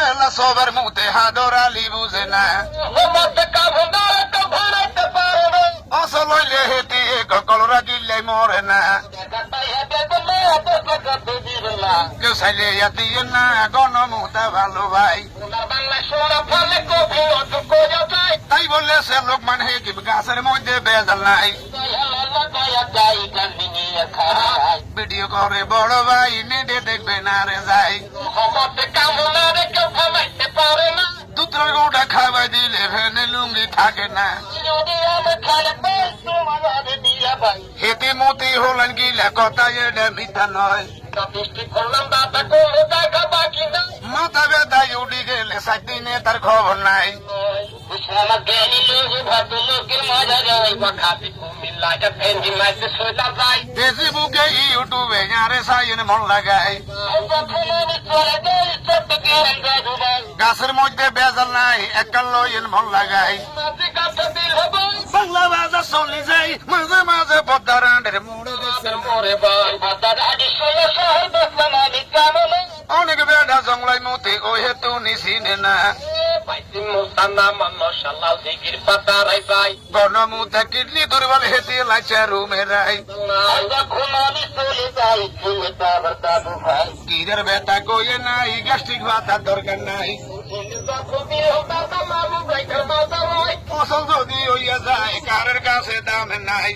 বেলা সবার মুতে হাদরালি বুঝে না অসল হইলে হেঁটে কল রাখিলে মরে না কেউ চাইলে দিয়ে না গণমুতা ভালো ভাই তাই বললে সে লোক মানে কি গাছের মধ্যে বেজাল নাই ভিডিও করে বড় ভাই নেটে দেখবে না রে যাই দুধের গোটা খাওয়াই দিলে ভেনে লুঙ্গি থাকে না হেতে মতি হলেন গিলা কথা এটা মিথ্যা নয় মাথা ব্যথায় উঠি গেলে 7 দিনে তার খবর নাই ফেসবুকে ইউটিউবে যারে সাইন মন লাগাই গাছের মধ্যে বেজাল নাই একটা লইন মন লাগাই বাংলা বাজার চলে যাই মাঝে মাঝে পদ্মারান্ডের মোড়ে অনেক বেড়া জঙ্গলাই মতে ও হেতু নিশিনে না গণমুতা কিডনি দুর্বল হেতে লাইছে রুমে রাই কিরের বেটা কইয়ে নাই গ্যাস্ট্রিক ভাতার দরকার নাই ফসল যদি হইয়া যায় কারের কাছে দাম নাই